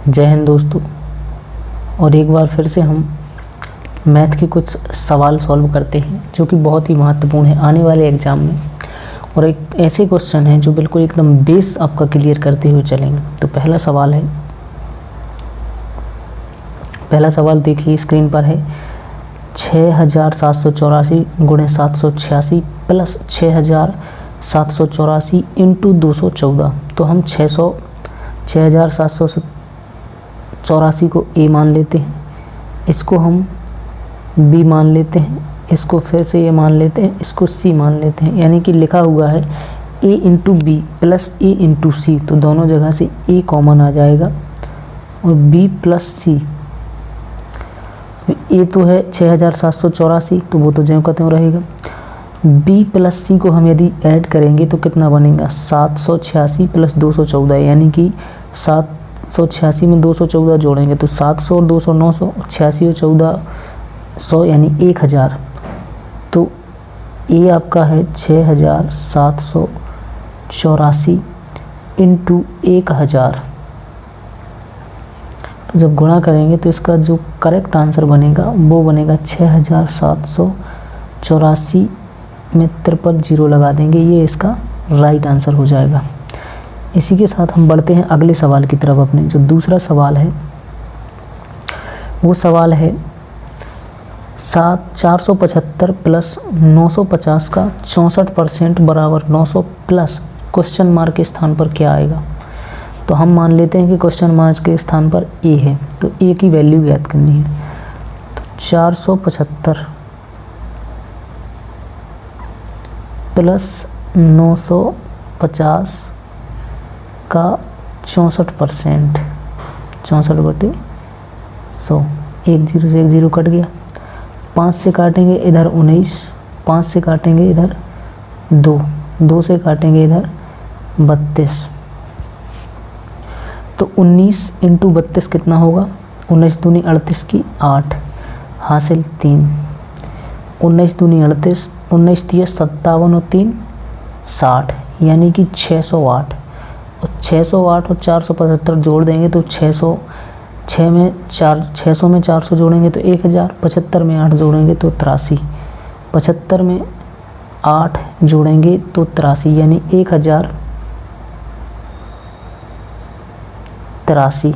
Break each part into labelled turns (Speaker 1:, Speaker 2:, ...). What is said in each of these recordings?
Speaker 1: जय हिंद दोस्तों। और एक बार फिर से हम मैथ के कुछ सवाल सॉल्व करते हैं जो कि बहुत ही महत्वपूर्ण है आने वाले एग्ज़ाम में। और एक ऐसे क्वेश्चन हैं जो बिल्कुल एकदम बेस आपका क्लियर करते हुए चलेंगे। तो पहला सवाल देखिए स्क्रीन पर है 6784 गुणे 786 प्लस 6784 इंटू 214। तो हम 6784 को ए मान लेते हैं, इसको हम बी मान लेते हैं, इसको फिर से ये मान लेते हैं, इसको सी मान लेते हैं। यानी कि लिखा हुआ है ए इंटू बी प्लस ए इंटू सी, तो दोनों जगह से ए कॉमन आ जाएगा और बी प्लस सी। ए तो है 6784, तो वो तो ज्यों का त्यों रहेगा। बी प्लस सी को हम यदि ऐड करेंगे तो कितना बनेगा 786 प्लस 214, यानी कि 786 में 214 जोड़ेंगे तो 700 और 200 900, 86 और 1400 यानी 1000। तो ये आपका है 6784 इंटू 1000। तो जब गुणा करेंगे तो इसका जो करेक्ट आंसर बनेगा वो बनेगा 6784 में 53 जीरो लगा देंगे, ये इसका राइट आंसर हो जाएगा। इसी के साथ हम बढ़ते हैं अगले सवाल की तरफ। अपने जो दूसरा सवाल है वो सवाल है 475 प्लस 950 का 64% बराबर 900 प्लस क्वेश्चन मार्क के स्थान पर क्या आएगा। तो हम मान लेते हैं कि क्वेश्चन मार्क के स्थान पर ए है, तो ए की वैल्यू याद करनी है। तो 475 प्लस 950 का 64%, 64/100, एक जीरो से एक जीरो कट गया। 5 से काटेंगे इधर 19, 5 से काटेंगे इधर 2, 2 से काटेंगे इधर 32। तो 19 इंटू 32 कितना होगा, 19 दूनी 38 की 8 हासिल 3, 19 दूनी 38, 19 तिया 57 और 3 60, यानी कि 608। और 608 और 475 जोड़ देंगे तो 600 में 400 जोड़ेंगे तो 1000, 75 में 8 जोड़ेंगे तो 83, 75 में 8 जोड़ेंगे तो 83, यानी 1083।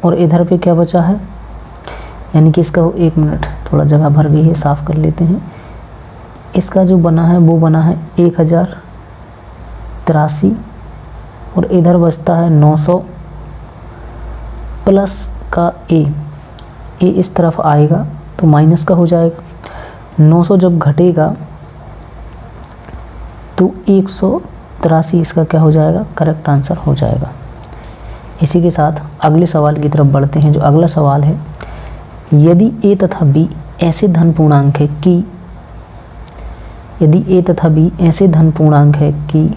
Speaker 1: और इधर पे क्या बचा है, यानी कि इसका 1 मिनट थोड़ा जगह भर गई है, साफ़ कर लेते हैं। इसका जो बना है वो बना है 1083 और इधर बचता है 900 प्लस का ए इस तरफ आएगा तो माइनस का हो जाएगा। 900 जब घटेगा तो 183 इसका क्या हो जाएगा, करेक्ट आंसर हो जाएगा। इसी के साथ अगले सवाल की तरफ बढ़ते हैं। जो अगला सवाल है, यदि ए तथा बी ऐसे धन पूर्णांक है कि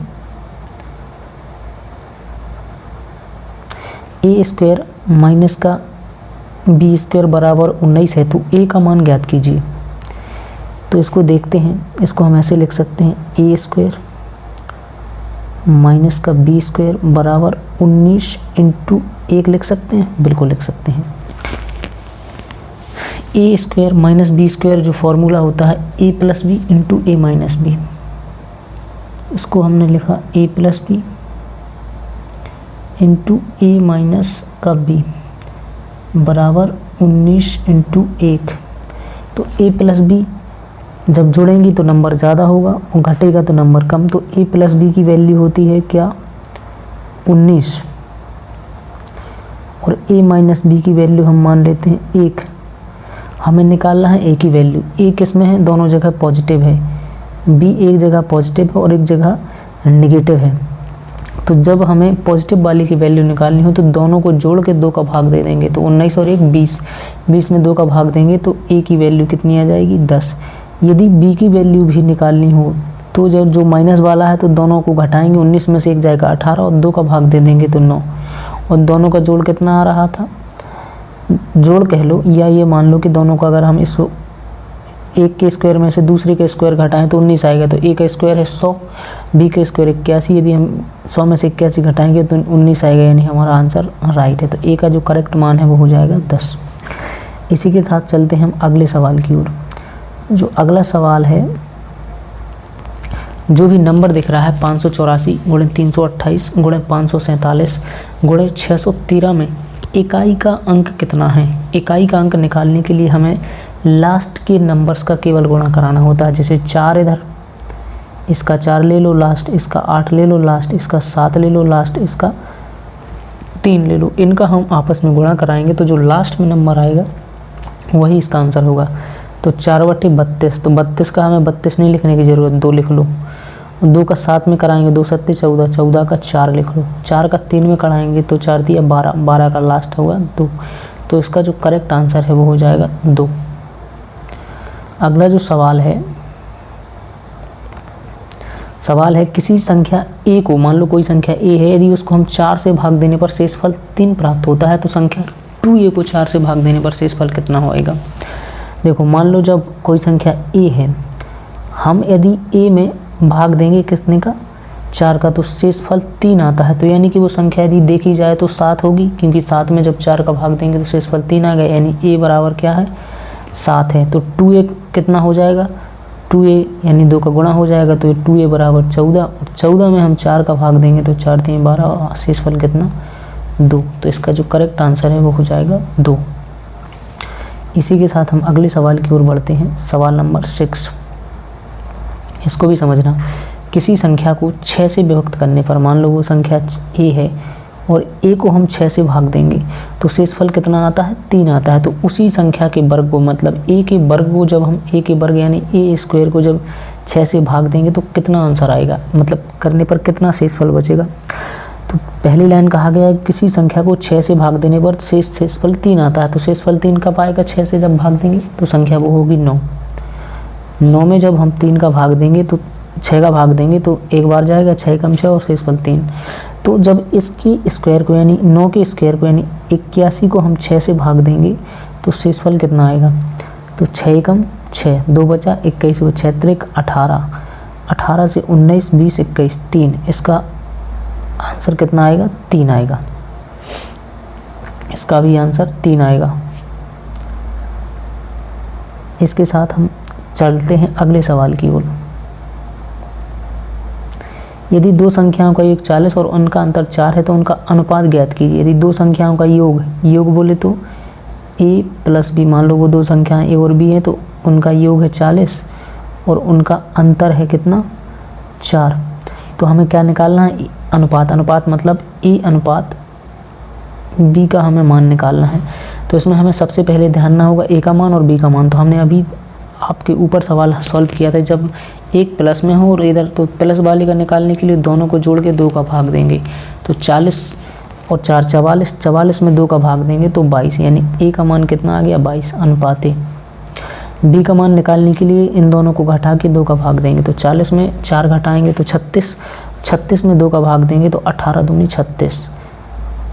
Speaker 1: ए स्क्वायर माइनस का बी स्क्वायर बराबर 19 है तो ए का मान ज्ञात कीजिए। तो इसको देखते हैं, इसको हम ऐसे लिख सकते हैं ए स्क्वायर माइनस का बी स्क्वायर बराबर 19 इंटू 1 लिख सकते हैं, बिल्कुल लिख सकते हैं। ए स्क्वायर माइनस बी स्क्वायर जो फॉर्मूला होता है ए प्लस बी इंटू ए माइनस बी, इसको हमने लिखा ए प्लस बी इंटू ए माइनस का बी बराबर 19 इंटू 1। तो ए प्लस बी जब जुड़ेंगी तो नंबर ज़्यादा होगा और घटेगा तो नंबर कम। तो ए प्लस बी की वैल्यू होती है क्या, 19, और ए माइनस बी की वैल्यू हम मान लेते हैं 1। हमें निकालना है ए की वैल्यू। ए किस में है, दोनों जगह पॉजिटिव है, बी एक जगह पॉजिटिव है और एक जगह नेगेटिव है। तो जब हमें पॉजिटिव वाली की वैल्यू निकालनी हो तो दोनों को जोड़ के 2 का भाग दे देंगे, तो 19 और 1 20, 20 में 2 का भाग देंगे तो ए की वैल्यू कितनी आ जाएगी 10। यदि बी की वैल्यू भी निकालनी हो तो जो माइनस वाला है तो दोनों को घटाएंगे, 19 में से एक जाएगा 18 और 2 का भाग दे देंगे तो 9, और दोनों का जोड़ कितना आ रहा था, जोड़ कह लो या ये मान लो कि दोनों का अगर हम एक के स्क्वायर में से दूसरे का स्क्वायर घटाएं तो 19 आएगा, तो ए का स्क्वायर है 100, बी का स्क्वायर 81, यदि हम 100 में से 81 घटाएंगे तो 19 आएगा, यानी हमारा आंसर राइट है। तो ए का जो करेक्ट मान है वो हो जाएगा 10। इसी के साथ चलते हैं हम अगले सवाल की ओर। जो अगला सवाल है, जो भी नंबर दिख रहा है 584 × 328 × 547 × 613 में इकाई का अंक कितना है। इकाई का अंक निकालने के लिए हमें लास्ट के नंबर्स का केवल गुणा कराना होता है। जैसे 4 इधर, इसका 4 ले लो लास्ट, इसका 8 ले लो लास्ट, इसका 7 ले लो लास्ट, इसका 3 ले लो। इनका हम आपस में गुणा कराएंगे तो जो लास्ट में नंबर आएगा वही इसका आंसर होगा। तो 4/32, तो 32 का हमें 32 नहीं लिखने की ज़रूरत, 2 लिख लो। 2 का 7 में कराएंगे, 2 7 14, 14 का 4 लिख लो। 4 का 3 में कराएंगे तो 4 दिया 12, 12 का लास्ट होगा 2। तो इसका जो करेक्ट आंसर है वो हो जाएगा 2। अगला जो सवाल है किसी संख्या a को, मान लो कोई संख्या a है, यदि उसको हम 4 से भाग देने पर शेषफल 3 प्राप्त होता है तो संख्या 2a को 4 से भाग देने पर शेषफल कितना होएगा। देखो, मान लो जब कोई संख्या a है, हम यदि a में भाग देंगे कितने का, 4 का, तो शेषफल 3 आता है। तो यानी कि वो संख्या यदि देखी जाए तो 7 होगी, क्योंकि 7 में जब 4 का भाग देंगे तो शेषफल 3 आ गया, यानी a बराबर क्या है, 7 है। तो 2a कितना हो जाएगा, 2a यानी 2 का गुणा हो जाएगा, तो 2a बराबर 14, और 14 में हम 4 का भाग देंगे तो 4 3 12, शेषफल कितना, 2। तो इसका जो करेक्ट आंसर है वो हो जाएगा 2। इसी के साथ हम अगले सवाल की ओर बढ़ते हैं। सवाल नंबर 6, इसको भी समझना। किसी संख्या को 6 से विभक्त करने पर, मान लो वो संख्या a है और a को हम 6 से भाग देंगे तो शेषफल कितना आता है, 3 आता है। तो उसी संख्या के वर्ग को, मतलब a के वर्ग को जब हम a के वर्ग यानी a स्क्वायर को जब 6 से भाग देंगे तो कितना आंसर आएगा, मतलब करने पर कितना शेषफल बचेगा। तो पहली लाइन कहा गया है किसी संख्या को 6 से भाग देने पर शेषफल 3 आता है। तो शेषफल 3 कब आएगा, 6 से जब भाग देंगे तो संख्या वो होगी 9। 9 में जब हम 3 का भाग देंगे तो 6 का भाग देंगे तो एक बार जाएगा, 6 कम 6 और शेषफल 3। तो जब इसकी स्क्वायर को यानी 9 के स्क्वायर को यानी 81 को हम 6 से भाग देंगे तो शेषफल कितना आएगा, तो 6 कम 6, 2 बचा 21, 6 त्रिक 18, 18 से 19 20 21 3, इसका आंसर कितना आएगा, 3 आएगा। इसका भी आंसर 3 आएगा। इसके साथ हम चलते हैं अगले सवाल की ओर। यदि दो संख्याओं का योग 40 और उनका अंतर 4 है तो उनका अनुपात ज्ञात कीजिए। यदि दो संख्याओं का योग बोले तो a प्लस b, मान लो वो दो संख्याएं a और b हैं तो उनका योग है 40 और उनका अंतर है कितना, 4। तो हमें क्या निकालना है, अनुपात। अनुपात मतलब a अनुपात b का हमें मान निकालना है। तो इसमें हमें सबसे पहले ध्यान ना होगा a का मान और b का मान। तो हमने अभी आपके ऊपर सवाल सॉल्व किया था, जब एक प्लस में हो और इधर, तो प्लस वाले का निकालने के लिए दोनों को जोड़ के 2 का भाग देंगे तो 40 और 4 44, 44 में 2 का भाग देंगे तो 22, यानी a का मान कितना आ गया, 22 अनुपात a। b का मान निकालने के लिए इन दोनों को घटा के 2 का भाग देंगे तो 40 में 4 घटाएंगे तो 36, 36 में 2 का भाग देंगे तो 18 दूनी 36।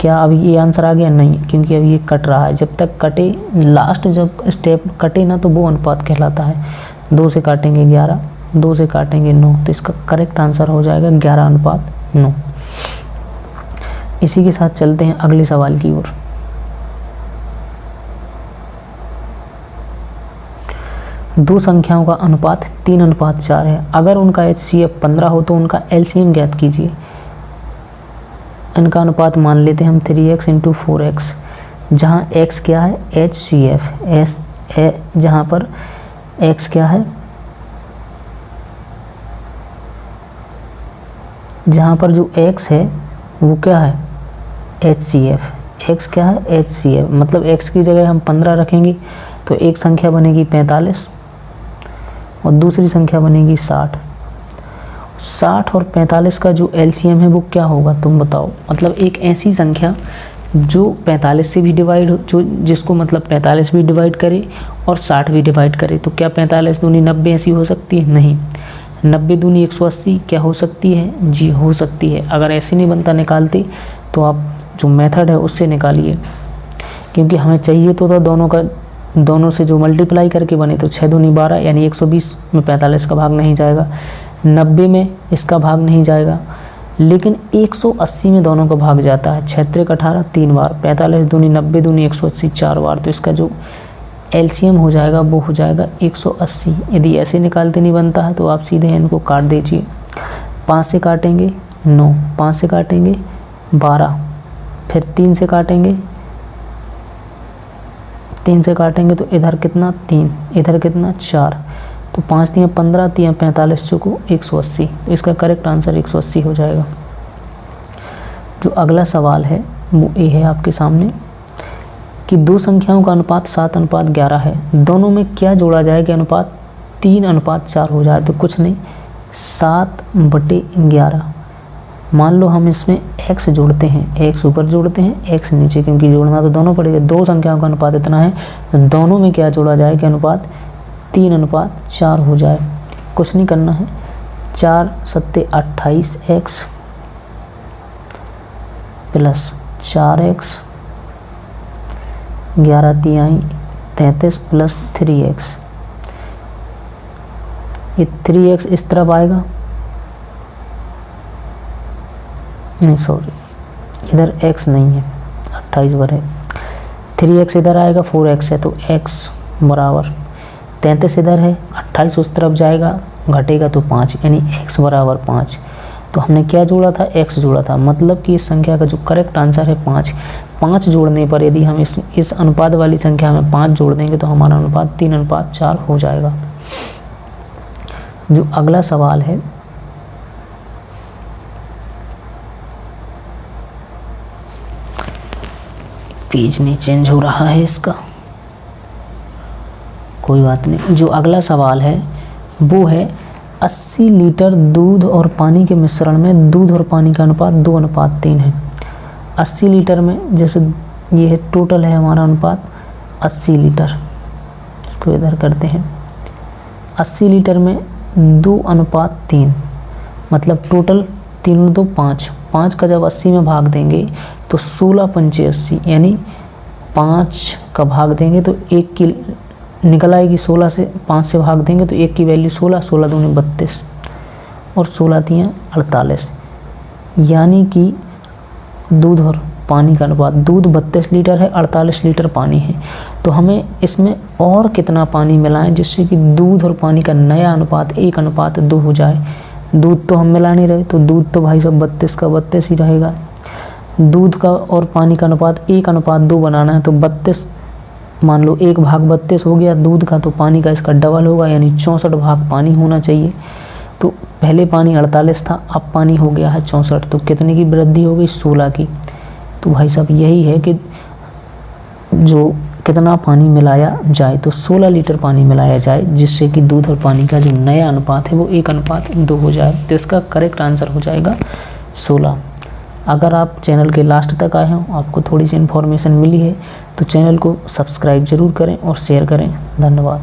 Speaker 1: क्या अभी ये आंसर आ गया, नहीं, क्योंकि अभी ये कट रहा है। जब तक कटे, लास्ट जब स्टेप कटे ना तो वो अनुपात कहलाता है। 2 से काटेंगे 11, 2 से काटेंगे 9, तो इसका करेक्ट आंसर हो जाएगा 11:9। इसी के साथ चलते हैं अगले सवाल की ओर। दो संख्याओं का अनुपात 3:4 है। अगर उनका HCF 15 हो तो उनका LCM ज्ञात कीजिए। इनका अनुपात मान लेते हैं हम 3x × 4x, जहाँ x क्या है, HCF, जहाँ पर x क्या है, जहाँ पर जो x है वो क्या है, HCF। x क्या है, HCF, मतलब x की जगह हम 15 रखेंगे तो एक संख्या बनेगी 45 और दूसरी संख्या बनेगी 60। 60 और 45 का जो LCM है वो क्या होगा, तुम बताओ। मतलब एक ऐसी संख्या जो 45 से भी डिवाइड हो, जो जिसको मतलब 45 भी डिवाइड करे और 60 भी डिवाइड करे। तो क्या 45 दूनी 90 ऐसी हो सकती है, नहीं। 90 दूनी 180 क्या हो सकती है, जी हो सकती है। अगर ऐसे नहीं बनता निकालते तो आप जो मेथड है उससे निकालिए, क्योंकि हमें चाहिए तो था दोनों का दोनों से जो मल्टीप्लाई करके बने तो 6 दूनी 12 यानी 120 में 45 का भाग नहीं जाएगा, 90 में इसका भाग नहीं जाएगा, लेकिन 180 में दोनों का भाग जाता है। 6 त्रिक 18 3 बार, 45 दूनी 90 दूनी 180 4 बार, तो इसका जो एलसीएम हो जाएगा वो हो जाएगा 180। यदि ऐसे निकालते नहीं बनता है तो आप सीधे इनको काट दीजिए। 5 से काटेंगे 9, 5 से काटेंगे 12, फिर 3 से काटेंगे, 3 से काटेंगे तो इधर कितना 3, इधर कितना 4, तो 5 3 15 3 45 चौको 180, तो इसका करेक्ट आंसर 180 हो जाएगा। जो अगला सवाल है वो ये है आपके सामने कि दो संख्याओं का अनुपात 7:11 है, दोनों में क्या जोड़ा जाए कि अनुपात 3:4 हो जाए। तो कुछ नहीं, 7/11। मान लो हम इसमें x जोड़ते हैं, x ऊपर जोड़ते हैं x नीचे, क्योंकि जोड़ना तो दोनों पड़ेगा। दो संख्याओं का अनुपात इतना है, तो दोनों में क्या जोड़ा जाए कि अनुपात 3:4 हो जाए। कुछ नहीं करना है, 4 7 28x plus 4x, 11 3 33 plus 3x। ये 3x इस तरफ आएगा, नहीं सॉरी इधर x नहीं है, 28 बार है। 3x इधर आएगा, 4x है तो x बराबर 33 इधर है, 28 उस तरफ जाएगा घटेगा तो 5, यानी x बराबर 5। तो हमने क्या जोड़ा था, x जोड़ा था, मतलब कि इस संख्या का जो करेक्ट आंसर है 5। 5 जोड़ने पर यदि हम इस अनुपात वाली संख्या में 5 जोड़ देंगे तो हमारा अनुपात 3:4 हो जाएगा। जो अगला सवाल है पेज नहीं चेंज हो रहा है इसका, कोई बात नहीं। जो अगला सवाल है वो है 80 लीटर दूध और पानी के मिश्रण में दूध और पानी का अनुपात 2:3 है। 80 लीटर में, जैसे ये है टोटल है हमारा अनुपात 80 लीटर, इसको इधर करते हैं। 80 लीटर में 2:3, मतलब टोटल 3 2 5, 5 का जब 80 में भाग देंगे तो 16 5 80, यानी 5 का भाग देंगे तो 1 की निकल आएगी। 16 से 5 से भाग देंगे तो 1 की वैल्यू 16, 16 दूनी 32 और 16 3 48, यानी कि दूध और पानी का अनुपात, दूध 32 लीटर है, 48 लीटर पानी है। तो हमें इसमें और कितना पानी मिलाएं जिससे कि दूध और पानी का नया अनुपात 1:2 हो जाए। दूध तो हम मिला नहीं रहे, तो दूध तो भाई साहब 32 का 32 ही रहेगा। दूध का और पानी का अनुपात 1:2 बनाना है, तो 32 मान लो 1/32 हो गया दूध का, तो पानी का इसका डबल होगा, यानी 64 भाग पानी होना चाहिए। तो पहले पानी 48 था, अब पानी हो गया है 64, तो कितने की वृद्धि हो गई, 16 की। तो भाई साहब यही है कि जो कितना पानी मिलाया जाए, तो 16 लीटर पानी मिलाया जाए जिससे कि दूध और पानी का जो नया अनुपात है वो 1:2 हो जाए। तो इसका करेक्ट आंसर हो जाएगा 16। अगर आप चैनल के लास्ट तक आए हों, आपको थोड़ी सी इन्फॉर्मेशन मिली है, तो चैनल को सब्सक्राइब ज़रूर करें और शेयर करें। धन्यवाद।